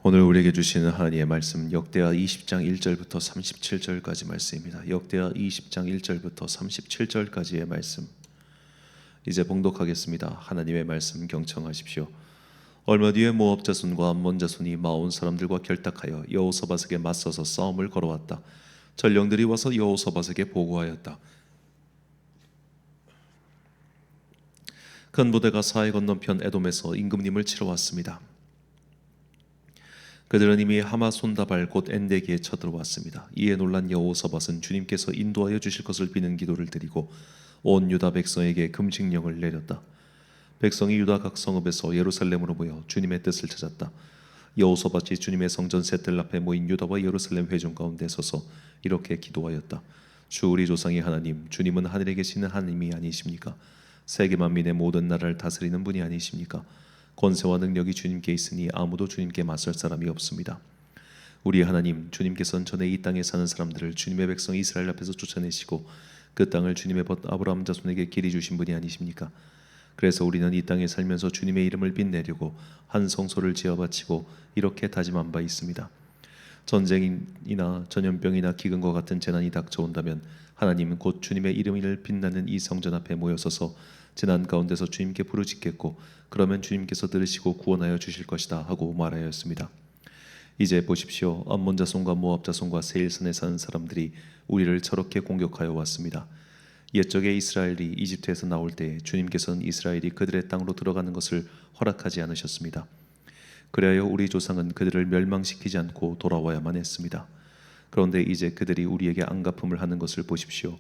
오늘 우리에게 주시는 하나님의 말씀 역대하 20장 1절부터 37절까지 말씀입니다. 역대하 20장 1절부터 37절까지의 말씀 이제 봉독하겠습니다. 하나님의 말씀 경청하십시오. 얼마 뒤에 모압 자손과 암몬 자손이 마온 사람들과 결탁하여 여호사밧에게 맞서서 싸움을 걸어왔다. 전령들이 와서 여호사밧에게 보고하였다. 큰 부대가 사해 건너편 에돔에서 임금님을 치러 왔습니다. 그들은 이미 하마 손다발 곧 엔데기에 쳐들어왔습니다. 이에 놀란 여호사밧은 주님께서 인도하여 주실 것을 비는 기도를 드리고 온 유다 백성에게 금식령을 내렸다. 백성이 유다 각 성읍에서 예루살렘으로 모여 주님의 뜻을 찾았다. 여호사밧이 주님의 성전 셋들 앞에 모인 유다와 예루살렘 회중 가운데 서서 이렇게 기도하였다. 주 우리 조상의 하나님, 주님은 하늘에 계시는 하나님이 아니십니까? 세계 만민의 모든 나라를 다스리는 분이 아니십니까? 권세와 능력이 주님께 있으니 아무도 주님께 맞설 사람이 없습니다. 우리 하나님, 주님께서는 전에 이 땅에 사는 사람들을 주님의 백성 이스라엘 앞에서 쫓아내시고 그 땅을 주님의 벗 아브라함 자손에게 길이 주신 분이 아니십니까? 그래서 우리는 이 땅에 살면서 주님의 이름을 빛내려고 한 성소를 지어 바치고 이렇게 다짐한 바 있습니다. 전쟁이나 전염병이나 기근과 같은 재난이 닥쳐온다면 하나님은 곧 주님의 이름을 빛나는 이 성전 앞에 모여서서 재난 가운데서 주님께 부르짖겠고 그러면 주님께서 들으시고 구원하여 주실 것이다 하고 말하였습니다. 이제 보십시오. 암몬 자손과 모압 자손과 세일산에 사는 사람들이 우리를 저렇게 공격하여 왔습니다. 옛적에 이스라엘이 이집트에서 나올 때 주님께서는 이스라엘이 그들의 땅으로 들어가는 것을 허락하지 않으셨습니다. 그래야 우리 조상은 그들을 멸망시키지 않고 돌아와야만 했습니다. 그런데 이제 그들이 우리에게 안갚음을 하는 것을 보십시오.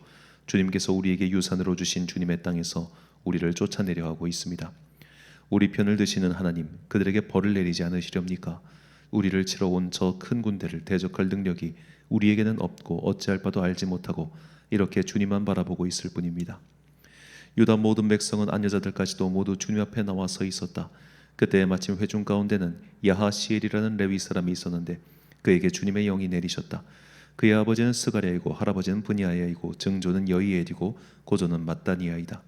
주님께서 우리에게 유산으로 주신 주님의 땅에서 우리를 쫓아내려 하고 있습니다. 우리 편을 드시는 하나님, 그들에게 벌을 내리지 않으시렵니까? 우리를 치러 온 저 큰 군대를 대적할 능력이 우리에게는 없고 어찌할 바도 알지 못하고 이렇게 주님만 바라보고 있을 뿐입니다. 유다 모든 백성은 안여자들까지도 모두 주님 앞에 나와 서 있었다. 그때 마침 회중 가운데는 야하시엘이라는 레위 사람이 있었는데 그에게 주님의 영이 내리셨다. 그의 아버지는 스가랴이고 할아버지는 브니아야이고 증조는 여이엘이고 고조는 mat단이아이다.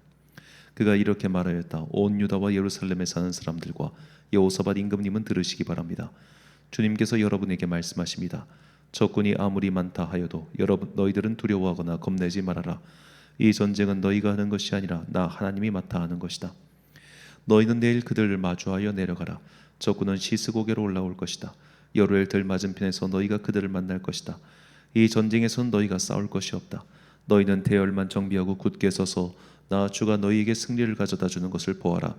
그가 이렇게 말하였다. 온 유다와 예루살렘에 사는 사람들과 여호사밧 임금님은 들으시기 바랍니다. 주님께서 여러분에게 말씀하십니다. 적군이 아무리 많다 하여도 너희들은 두려워하거나 겁내지 말아라. 이 전쟁은 너희가 하는 것이 아니라 나 하나님이 맡아 하는 것이다. 너희는 내일 그들을 마주하여 내려가라. 적군은 시스고개로 올라올 것이다. 여루엘 들 맞은편에서 너희가 그들을 만날 것이다. 이 전쟁에서는 너희가 싸울 것이 없다. 너희는 대열만 정비하고 굳게 서서 나 주가 너희에게 승리를 가져다 주는 것을 보아라.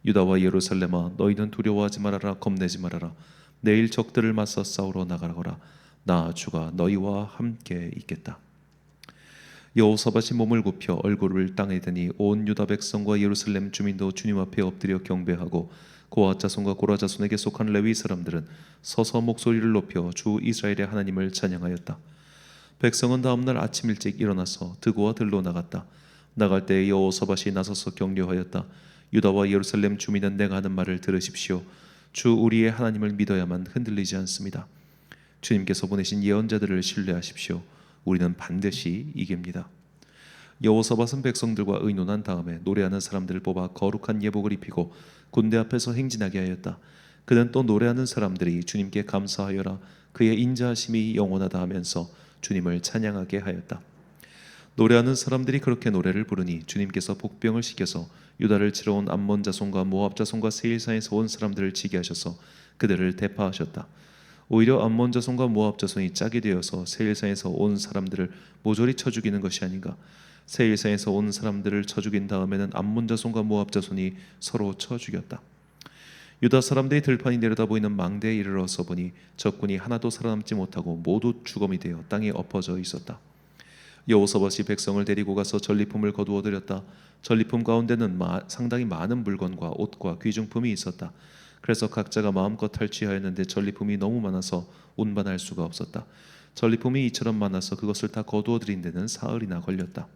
유다와 예루살렘아, 너희는 두려워하지 말아라. 겁내지 말아라. 내일 적들을 맞서 싸우러 나가거라. 나 주가 너희와 함께 있겠다. 여호사밧이 몸을 굽혀 얼굴을 땅에 대니 온 유다 백성과 예루살렘 주민도 주님 앞에 엎드려 경배하고 고앗 자손과 고라 자손에게 속한 레위 사람들은 서서 목소리를 높여 주 이스라엘의 하나님을 찬양하였다. 백성은 다음 날 아침 일찍 일어나서 드고와 들로 나갔다. 나갈 때 여호사밧이 나서서 격려하였다. 유다와 예루살렘 주민은 내가 하는 말을 들으십시오. 주 우리의 하나님을 믿어야만 흔들리지 않습니다. 주님께서 보내신 예언자들을 신뢰하십시오. 우리는 반드시 이깁니다. 여호사밧은 백성들과 의논한 다음에 노래하는 사람들을 뽑아 거룩한 예복을 입히고 군대 앞에서 행진하게 하였다. 그는 또 노래하는 사람들이 주님께 감사하여라. 그의 인자하심이 영원하다 하면서 주님을 찬양하게 하였다. 노래하는 사람들이 그렇게 노래를 부르니 주님께서 복병을 시켜서 유다를 치러 온 암몬 자손과 모압 자손과 세일산에서 온 사람들을 치게 하셔서 그들을 대파하셨다. 오히려 암몬 자손과 모압 자손이 짝이 되어서 세일산에서 온 사람들을 모조리 쳐 죽이는 것이 아닌가. 세일산에서 온 사람들을 쳐 죽인 다음에는 암몬 자손과 모압 자손이 서로 쳐 죽였다. 유다 사람들이 들판이 내려다 보이는 망대에 이르러서 보니 적군이 하나도 살아남지 못하고 모두 죽음이 되어 땅에 엎어져 있었다. 여호사밧이 백성을 데리고 가서 전리품을 거두어 드렸다. 전리품 가운데는 상당히 많은 물건과 옷과 귀중품이 있었다. 그래서 각자가 마음껏 탈취하였는데 전리품이 너무 많아서 운반할 수가 없었다. 전리품이 이처럼 많아서 그것을 다 거두어 드린 데는 사흘이나 걸렸다.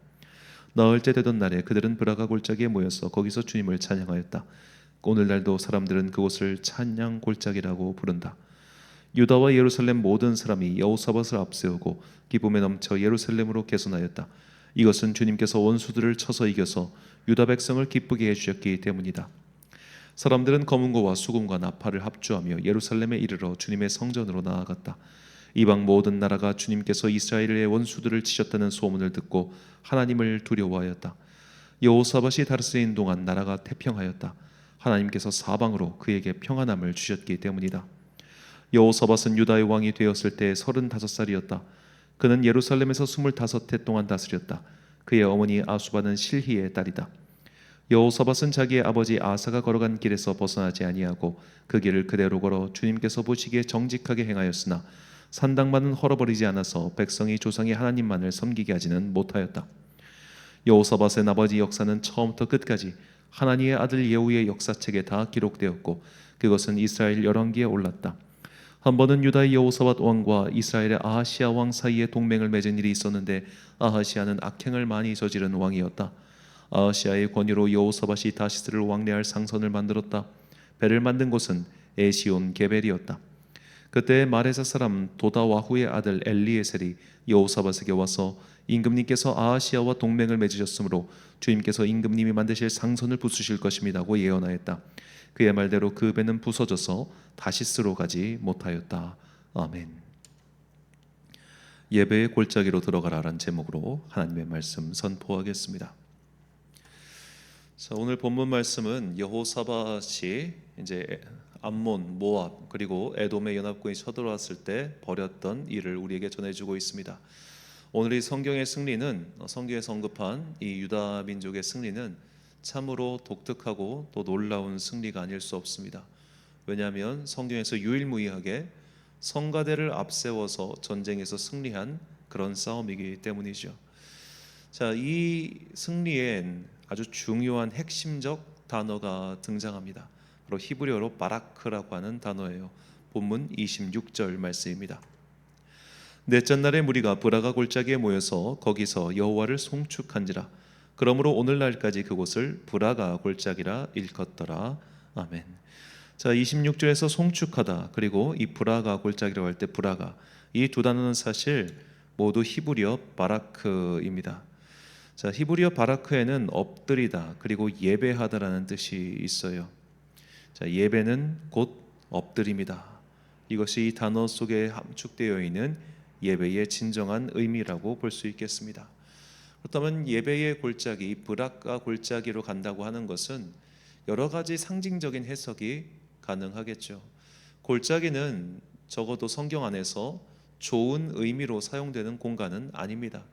나흘째 되던 날에 그들은 브라가 골짜기에 모여서 거기서 주님을 찬양하였다. 오늘날도 사람들은 그곳을 찬양 골짜기라고 부른다. 유다와 예루살렘 모든 사람이 여호사밧을 앞세우고 기쁨에 넘쳐 예루살렘으로 개선하였다. 이것은 주님께서 원수들을 쳐서 이겨서 유다 백성을 기쁘게 해주셨기 때문이다. 사람들은 검은고와 수금과 나팔을 합주하며 예루살렘에 이르러 주님의 성전으로 나아갔다. 이방 모든 나라가 주님께서 이스라엘의 원수들을 치셨다는 소문을 듣고 하나님을 두려워하였다. 여호사밧이 다르스인 동안 나라가 태평하였다. 하나님께서 사방으로 그에게 평안함을 주셨기 때문이다. 여호사밧은 유다의 왕이 되었을 때 35살이었다. 그는 예루살렘에서 25해 동안 다스렸다. 그의 어머니 아수바는 실히의 딸이다. 여호사밧은 자기의 아버지 아사가 걸어간 길에서 벗어나지 아니하고 그 길을 그대로 걸어 주님께서 보시기에 정직하게 행하였으나 산당만은 헐어버리지 않아서 백성이 조상의 하나님만을 섬기게 하지는 못하였다. 여호사밧의 아버지 역사는 처음부터 끝까지 하나님의 아들 예후의 역사책에 다 기록되었고 그것은 이스라엘 열왕기에 올랐다. 한 번은 유다의 여호사밧 왕과 이스라엘의 아하시아 왕 사이에 동맹을 맺은 일이 있었는데 아하시아는 악행을 많이 저지른 왕이었다. 아하시아의 권유로 여호사밧이 다시스를 왕래할 상선을 만들었다. 배를 만든 곳은 에시온 게벨이었다. 그때 마레사 사람 도다와후의 아들 엘리에셀이 여호사밧에게 와서 임금님께서 아하시아와 동맹을 맺으셨으므로 주님께서 임금님이 만드실 상선을 부수실 것입니다고 예언하였다. 그의 말대로 그 배는 부서져서 다시스로 가지 못하였다. 아멘. 예배의 골짜기로 들어가라라는 제목으로 하나님의 말씀 선포하겠습니다. 자, 오늘 본문 말씀은 여호사밧이 이제 암몬, 모압 그리고 에돔의 연합군이 쳐들어왔을 때 벌였던 일을 우리에게 전해주고 있습니다. 오늘 이 성경의 승리는 성경에서 언급한 이 유다 민족의 승리는 참으로 독특하고 또 놀라운 승리가 아닐 수 없습니다. 왜냐하면 성경에서 유일무이하게 성가대를 앞세워서 전쟁에서 승리한 그런 싸움이기 때문이죠. 자, 이 승리엔 아주 중요한 핵심적 단어가 등장합니다. 바로 히브리어로 바라크라고 하는 단어예요. 본문 26절 말씀입니다. 넷째 날에 무리가 브라가 골짜기에 모여서 거기서 여호와를 송축한지라. 그러므로 오늘날까지 그곳을 브라가 골짜기라 일컫더라. 아멘. 자, 26절에서 송축하다 그리고 이 브라가 골짜기라고 할 때 브라가 이 두 단어는 사실 모두 히브리어 바라크입니다. 자, 히브리어 바라크에는 엎드리다 그리고 예배하다라는 뜻이 있어요. 자, 예배는 곧 엎드림이다. 이것이 이 단어 속에 함축되어 있는 예배의 진정한 의미라고 볼 수 있겠습니다. 그렇다면 예배의 골짜기, 브라가 골짜기로 간다고 하는 것은 여러 가지 상징적인 해석이 가능하겠죠. 골짜기는 적어도 성경 안에서 좋은 의미로 사용되는 공간은 아닙니다.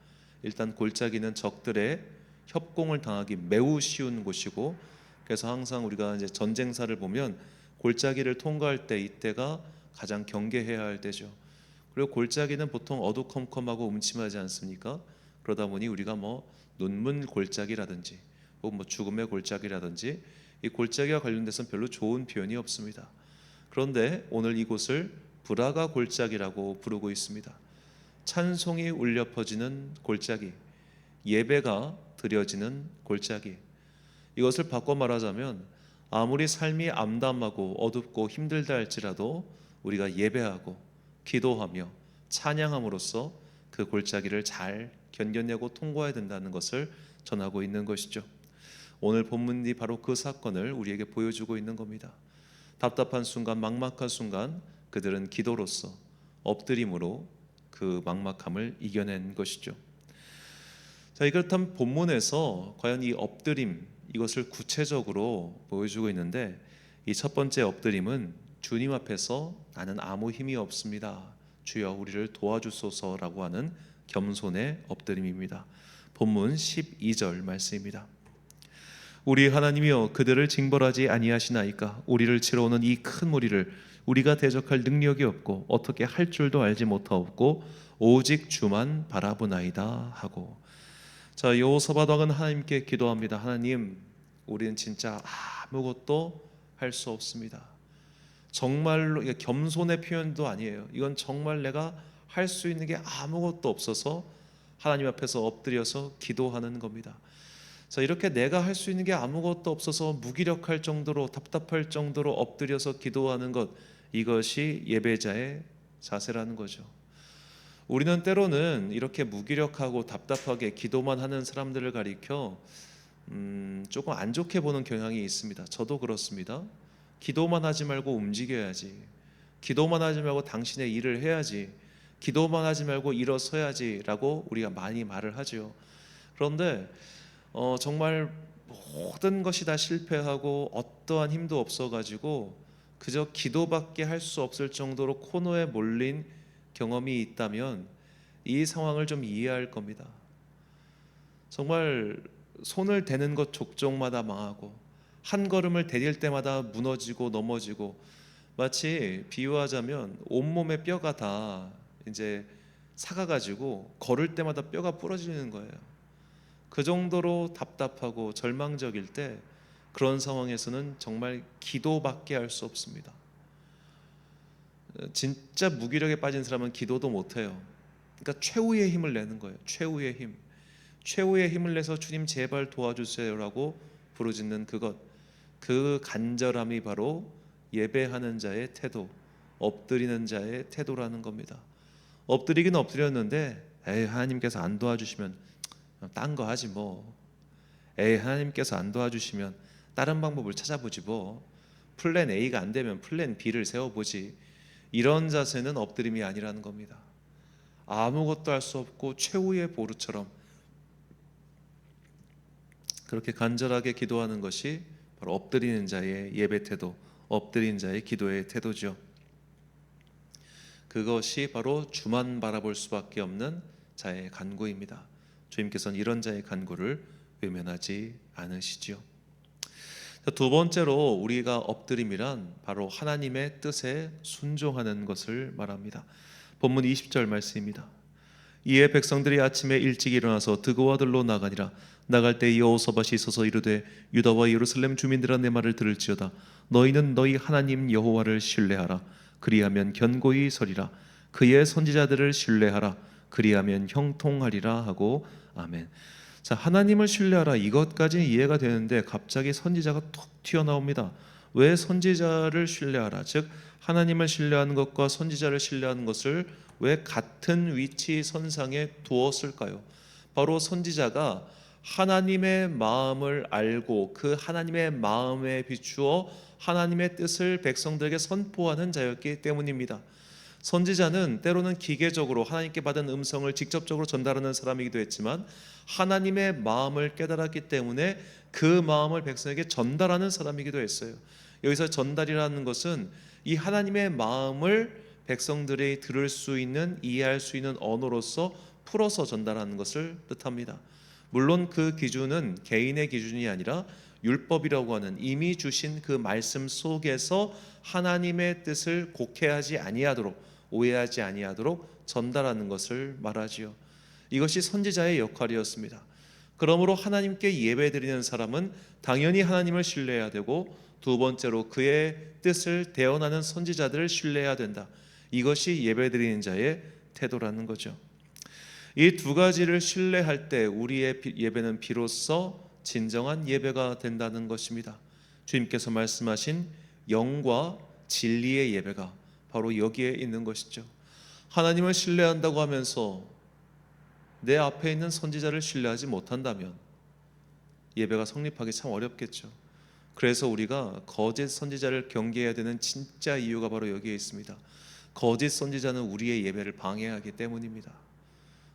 일단 골짜기는 적들의 협공을 당하기 매우 쉬운 곳이고, 그래서 항상 우리가 이제 전쟁사를 보면 골짜기를 통과할 때 이때가 가장 경계해야 할 때죠. 그리고 골짜기는 보통 어두컴컴하고 음침하지 않습니까? 그러다 보니 우리가 뭐 눈문 골짜기라든지 혹은 뭐 죽음의 골짜기라든지 이 골짜기와 관련돼서는 별로 좋은 표현이 없습니다. 그런데 오늘 이곳을 브라가 골짜기라고 부르고 있습니다. 찬송이 울려 퍼지는 골짜기, 예배가 드려지는 골짜기. 이것을 바꿔 말하자면 아무리 삶이 암담하고 어둡고 힘들다 할지라도 우리가 예배하고 기도하며 찬양함으로써 그 골짜기를 잘 견뎌내고 통과해야 된다는 것을 전하고 있는 것이죠. 오늘 본문이 바로 그 사건을 우리에게 보여주고 있는 겁니다. 답답한 순간, 막막한 순간 그들은 기도로써 엎드림으로 그 막막함을 이겨낸 것이죠. 자, 그렇다면 본문에서 과연 이 엎드림 이것을 구체적으로 보여주고 있는데, 이 첫 번째 엎드림은 주님 앞에서 나는 아무 힘이 없습니다, 주여 우리를 도와주소서라고 하는 겸손의 엎드림입니다. 본문 12절 말씀입니다. 우리 하나님이여 그들을 징벌하지 아니하시나이까. 우리를 치러 오는 이 큰 무리를 우리가 대적할 능력이 없고 어떻게 할 줄도 알지 못하옵고 오직 주만 바라보나이다 하고. 자, 여호사밧 왕은 하나님께 기도합니다. 하나님, 우리는 진짜 아무것도 할 수 없습니다. 정말로 이게 겸손의 표현도 아니에요. 이건 정말 내가 할 수 있는 게 아무것도 없어서 하나님 앞에서 엎드려서 기도하는 겁니다. 자, 이렇게 내가 할 수 있는 게 아무것도 없어서 무기력할 정도로 답답할 정도로 엎드려서 기도하는 것, 이것이 예배자의 자세라는 거죠. 우리는 때로는 이렇게 무기력하고 답답하게 기도만 하는 사람들을 가리켜 조금 안 좋게 보는 경향이 있습니다. 저도 그렇습니다. 기도만 하지 말고 움직여야지. 기도만 하지 말고 당신의 일을 해야지. 기도만 하지 말고 일어서야지라고 우리가 많이 말을 하죠. 그런데 정말 모든 것이 다 실패하고 어떠한 힘도 없어가지고 그저 기도밖에 할 수 없을 정도로 코너에 몰린 경험이 있다면 이 상황을 좀 이해할 겁니다. 정말 손을 대는 것 족족마다 망하고 한 걸음을 디딜 때마다 무너지고 넘어지고, 마치 비유하자면 온몸의 뼈가 다 이제 삭아가지고 걸을 때마다 뼈가 부러지는 거예요. 그 정도로 답답하고 절망적일 때 그런 상황에서는 정말 기도밖에 할 수 없습니다. 진짜 무기력에 빠진 사람은 기도도 못해요. 그러니까 최후의 힘을 내는 거예요. 최후의 힘. 최후의 힘을 내서 주님 제발 도와주세요라고 부르짖는 그것, 그 간절함이 바로 예배하는 자의 태도, 엎드리는 자의 태도라는 겁니다. 엎드리긴 엎드렸는데 에이 하나님께서 안 도와주시면 딴 거 하지 뭐, 에이 하나님께서 안 도와주시면 다른 방법을 찾아보지 뭐, 플랜 A가 안 되면 플랜 B를 세워보지, 이런 자세는 엎드림이 아니라는 겁니다. 아무것도 할 수 없고 최후의 보루처럼 그렇게 간절하게 기도하는 것이 바로 엎드리는 자의 예배 태도, 엎드린 자의 기도의 태도죠. 그것이 바로 주만 바라볼 수밖에 없는 자의 간구입니다. 주님께서는 이런 자의 간구를 외면하지 않으시지요. 두 번째로 우리가 엎드림이란 바로 하나님의 뜻에 순종하는 것을 말합니다. 본문 20절 말씀입니다. 이에 백성들이 아침에 일찍 일어나서 드고와 들로 나가니라. 나갈 때 여호사밧이 서서 이르되 유다와 예루살렘 주민들아 내 말을 들을지어다. 너희는 너희 하나님 여호와를 신뢰하라. 그리하면 견고히 서리라. 그의 선지자들을 신뢰하라. 그리하면 형통하리라 하고. 아멘. 자, 하나님을 신뢰하라, 이것까지는 이해가 되는데 갑자기 선지자가 툭 튀어나옵니다. 왜 선지자를 신뢰하라, 즉 하나님을 신뢰하는 것과 선지자를 신뢰하는 것을 왜 같은 위치 선상에 두었을까요? 바로 선지자가 하나님의 마음을 알고 그 하나님의 마음에 비추어 하나님의 뜻을 백성들에게 선포하는 자였기 때문입니다. 선지자는 때로는 기계적으로 하나님께 받은 음성을 직접적으로 전달하는 사람이기도 했지만 하나님의 마음을 깨달았기 때문에 그 마음을 백성에게 전달하는 사람이기도 했어요. 여기서 전달이라는 것은 이 하나님의 마음을 백성들이 들을 수 있는, 이해할 수 있는 언어로서 풀어서 전달하는 것을 뜻합니다. 물론 그 기준은 개인의 기준이 아니라 율법이라고 하는 이미 주신 그 말씀 속에서 하나님의 뜻을 곡해하지 아니하도록, 오해하지 아니하도록 전달하는 것을 말하지요. 이것이 선지자의 역할이었습니다. 그러므로 하나님께 예배드리는 사람은 당연히 하나님을 신뢰해야 되고, 두 번째로 그의 뜻을 대언하는 선지자들을 신뢰해야 된다. 이것이 예배드리는 자의 태도라는 거죠. 이 두 가지를 신뢰할 때 우리의 예배는 비로소 진정한 예배가 된다는 것입니다. 주님께서 말씀하신 영과 진리의 예배가 바로 여기에 있는 것이죠. 하나님을 신뢰한다고 하면서 내 앞에 있는 선지자를 신뢰하지 못한다면 예배가 성립하기 참 어렵겠죠. 그래서 우리가 거짓 선지자를 경계해야 되는 진짜 이유가 바로 여기에 있습니다. 거짓 선지자는 우리의 예배를 방해하기 때문입니다.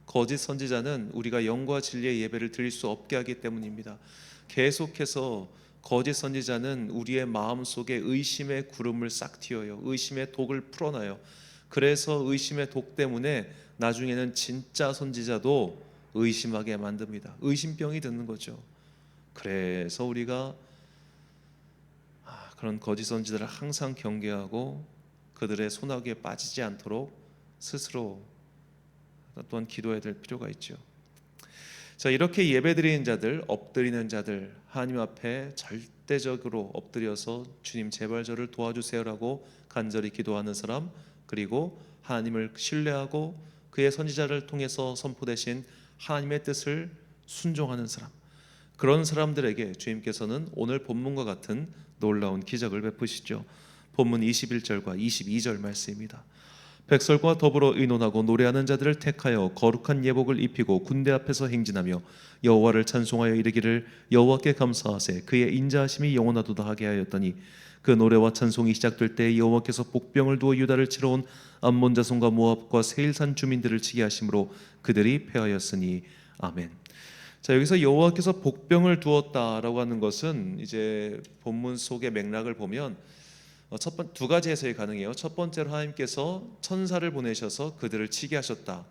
거짓 선지자는 우리가 영과 진리의 예배를 드릴 수 없게 하기 때문입니다. 계속해서 거짓 선지자는 우리의 마음속에 의심의 구름을 싹 틔워요. 의심의 독을 풀어놔요. 그래서 의심의 독 때문에 나중에는 진짜 선지자도 의심하게 만듭니다. 의심병이 드는 거죠. 그래서 우리가 그런 거짓 선지자를 항상 경계하고 그들의 손아귀에 빠지지 않도록 스스로 또한 기도해야 될 필요가 있죠. 자, 이렇게 예배드리는 자들, 엎드리는 자들, 하나님 앞에 절대적으로 엎드려서 주님 제발 저를 도와주세요라고 간절히 기도하는 사람, 그리고 하나님을 신뢰하고 그의 선지자를 통해서 선포되신 하나님의 뜻을 순종하는 사람, 그런 사람들에게 주님께서는 오늘 본문과 같은 놀라운 기적을 베푸시죠. 본문 21절과 22절 말씀입니다. 백설과 더불어 의논하고 노래하는 자들을 택하여 거룩한 예복을 입히고 군대 앞에서 행진하며 여호와를 찬송하여 이르기를 여호와께 감사하세 그의 인자하심이 영원하도다 하게 하였더니 그 노래와 찬송이 시작될 때 여호와께서 복병을 두어 유다를 치러 온 암몬 자손과 모압과 세일산 주민들을 치게 하심으로 그들이 패하였으니 아멘. 자, 여기서 여호와께서 복병을 두었다라고 하는 것은 이제 본문 속의 맥락을 보면 두 가지 해석이 가능해요. 첫 번째로 하나님께서 천사를 보내셔서 그들을 치게 하셨다는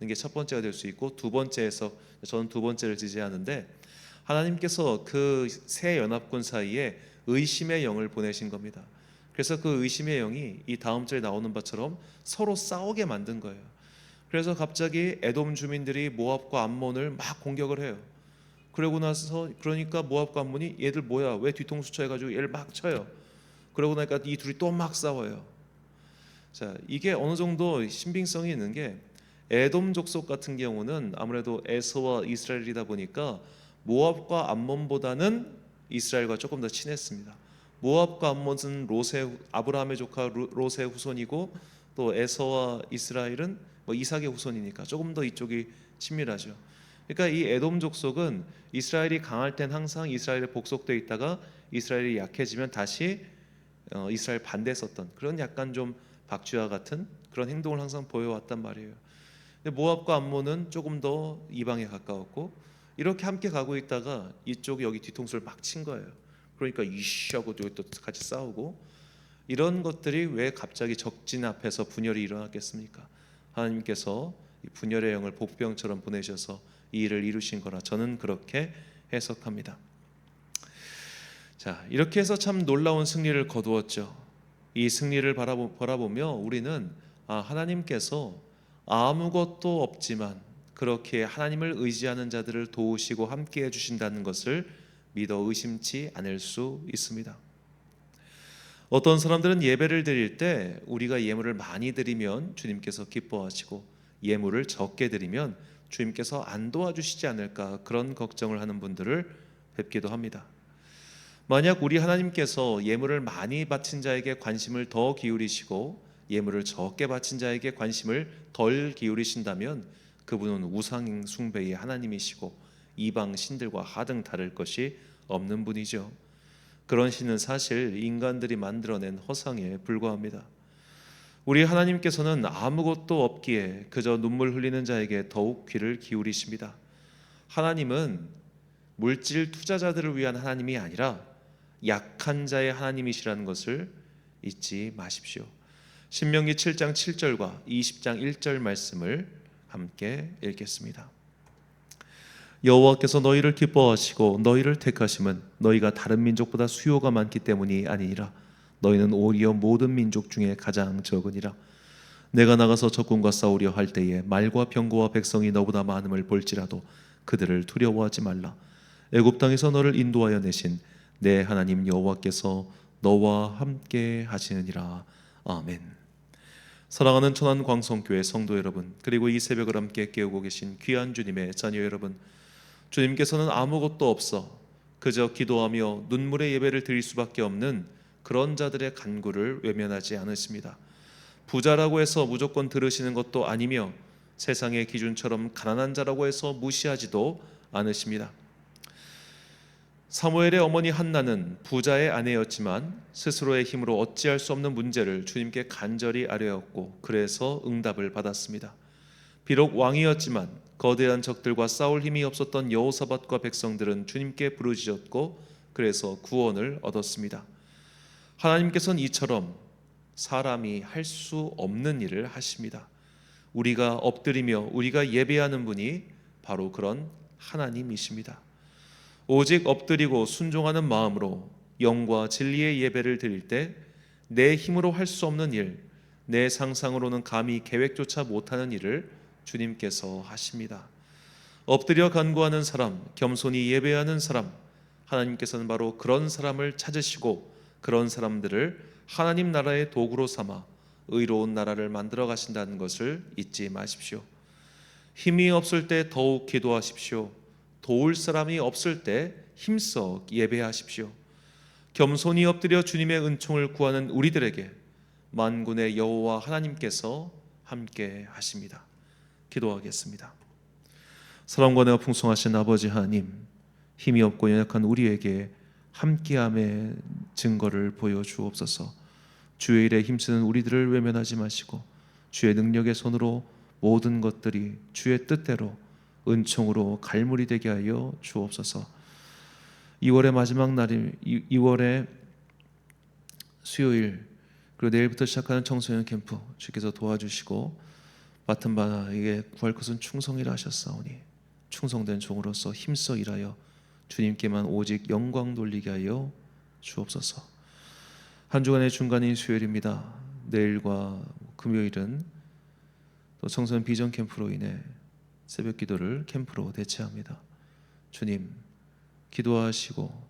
게 첫 번째가 될 수 있고, 두 번째 해석, 저는 두 번째를 지지하는데 하나님께서 그 세 연합군 사이에 의심의 영을 보내신 겁니다. 그래서 그 의심의 영이 이 다음 절에 나오는 바처럼 서로 싸우게 만든 거예요. 그래서 갑자기 에돔 주민들이 모압과 암몬을 막 공격을 해요. 그러고 나서 그러니까 모압과 암몬이 얘들 뭐야 왜 뒤통수 쳐해가지고 얘를 막 쳐요. 그러고 나니까 이 둘이 또 막 싸워요. 자, 이게 어느 정도 신빙성이 있는 게 에돔 족속 같은 경우는 아무래도 에서와 이스라엘이다 보니까 모압과 암몬보다는 이스라엘과 조금 더 친했습니다. 모압과 암몬은 아브라함의 조카 롯의 후손이고 또 에서와 이스라엘은 이삭의 후손이니까 조금 더 이쪽이 친밀하죠. 그러니까 이 에돔 족속은 이스라엘이 강할 땐 항상 이스라엘에 복속돼 있다가 이스라엘이 약해지면 다시 이스라엘 반대했었던 그런 약간 좀 박쥐와 같은 그런 행동을 항상 보여왔단 말이에요. 근데 모압과 암몬은 조금 더 이방에 가까웠고 이렇게 함께 가고 있다가 이쪽이 여기 뒤통수를 막 친 거예요. 그러니까 이씨하고 또 같이 싸우고 이런 것들이 왜 갑자기 적진 앞에서 분열이 일어났겠습니까? 하나님께서 이 분열의 영을 복병처럼 보내셔서 이 일을 이루신 거라 저는 그렇게 해석합니다. 자, 이렇게 해서 참 놀라운 승리를 거두었죠. 이 승리를 바라보며 우리는 하나님께서 아무것도 없지만 그렇게 하나님을 의지하는 자들을 도우시고 함께해 주신다는 것을 믿어 의심치 않을 수 있습니다. 어떤 사람들은 예배를 드릴 때 우리가 예물을 많이 드리면 주님께서 기뻐하시고 예물을 적게 드리면 주님께서 안 도와주시지 않을까 그런 걱정을 하는 분들을 뵙기도 합니다. 만약 우리 하나님께서 예물을 많이 바친 자에게 관심을 더 기울이시고 예물을 적게 바친 자에게 관심을 덜 기울이신다면 그분은 우상 숭배의 하나님이시고 이방 신들과 하등 다를 것이 없는 분이죠. 그런 신은 사실 인간들이 만들어낸 허상에 불과합니다. 우리 하나님께서는 아무것도 없기에 그저 눈물 흘리는 자에게 더욱 귀를 기울이십니다. 하나님은 물질 투자자들을 위한 하나님이 아니라 약한 자의 하나님이시라는 것을 잊지 마십시오. 신명기 7장 7절과 20장 1절 말씀을 함께 읽겠습니다. 여호와께서 너희를 기뻐하시고 너희를 택하심은 너희가 다른 민족보다 수요가 많기 때문이 아니니라. 너희는 오히려 모든 민족 중에 가장 적으니라. 내가 나가서 적군과 싸우려 할 때에 말과 병거와 백성이 너보다 많음을 볼지라도 그들을 두려워하지 말라. 애굽 땅에서 너를 인도하여 내신 내 하나님 여호와께서 너와 함께 하시느니라. 아멘. 사랑하는 천안광성교회 성도 여러분, 그리고 이 새벽을 함께 깨우고 계신 귀한 주님의 자녀 여러분, 주님께서는 아무것도 없어 그저 기도하며 눈물의 예배를 드릴 수밖에 없는 그런 자들의 간구를 외면하지 않으십니다. 부자라고 해서 무조건 들으시는 것도 아니며 세상의 기준처럼 가난한 자라고 해서 무시하지도 않으십니다. 사무엘의 어머니 한나는 부자의 아내였지만 스스로의 힘으로 어찌할 수 없는 문제를 주님께 간절히 아뢰었고 그래서 응답을 받았습니다. 비록 왕이었지만 거대한 적들과 싸울 힘이 없었던 여호사밧과 백성들은 주님께 부르짖었고 그래서 구원을 얻었습니다. 하나님께서는 이처럼 사람이 할 수 없는 일을 하십니다. 우리가 엎드리며 우리가 예배하는 분이 바로 그런 하나님이십니다. 오직 엎드리고 순종하는 마음으로 영과 진리의 예배를 드릴 때 내 힘으로 할 수 없는 일, 내 상상으로는 감히 계획조차 못하는 일을 주님께서 하십니다. 엎드려 간구하는 사람, 겸손히 예배하는 사람, 하나님께서는 바로 그런 사람을 찾으시고 그런 사람들을 하나님 나라의 도구로 삼아 의로운 나라를 만들어 가신다는 것을 잊지 마십시오. 힘이 없을 때 더욱 기도하십시오. 도울 사람이 없을 때 힘써 예배하십시오. 겸손히 엎드려 주님의 은총을 구하는 우리들에게 만군의 여호와 하나님께서 함께 하십니다. 기도하겠습니다. 사랑과 은혜가 풍성하신 아버지 하나님, 힘이 없고 연약한 우리에게 함께함의 증거를 보여주옵소서. 주의 일에 힘쓰는 우리들을 외면하지 마시고 주의 능력의 손으로 모든 것들이 주의 뜻대로 은총으로 갈무리 되게 하여 주옵소서. 2월의 마지막 날인 2월의 수요일, 그리고 내일부터 시작하는 청소년 캠프 주께서 도와주시고 맡은 바에게 구할 것은 충성이라 하셨사오니 충성된 종으로서 힘써 일하여 주님께만 오직 영광 돌리게 하여 주옵소서. 한 주간의 중간인 수요일입니다. 내일과 금요일은 또 청소년 비전 캠프로 인해 새벽 기도를 캠프로 대체합니다. 주님, 기도하시고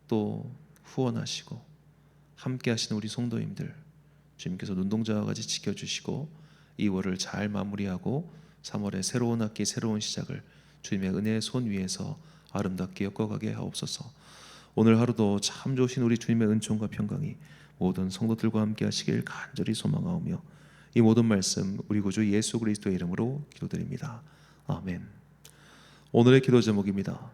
또 후원하시고 함께 하시는 우리 성도님들 주님께서 눈동자와 같이 지켜주시고 2월을 잘 마무리하고 3월의 새로운 학기 새로운 시작을 주님의 은혜의 손 위에서 아름답게 엮어가게 하옵소서. 오늘 하루도 참 좋으신 우리 주님의 은총과 평강이 모든 성도들과 함께 하시길 간절히 소망하오며 이 모든 말씀 우리 구주 예수 그리스도의 이름으로 기도드립니다. 아멘. 오늘의 기도 제목입니다.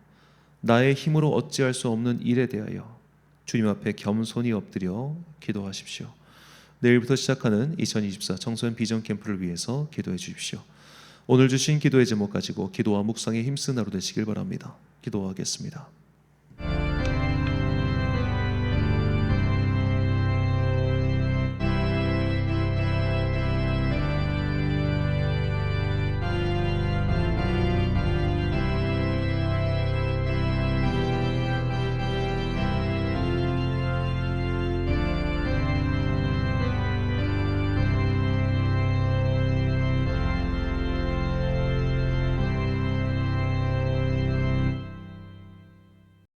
나의 힘으로 어찌할 수 없는 일에 대하여 주님 앞에 겸손히 엎드려 기도하십시오. 내일부터 시작하는 2024 청소년 비전 캠프를 위해서 기도해 주십시오. 오늘 주신 기도의 제목 가지고 기도와 묵상에 힘쓰는 하루 되시길 바랍니다. 기도하겠습니다.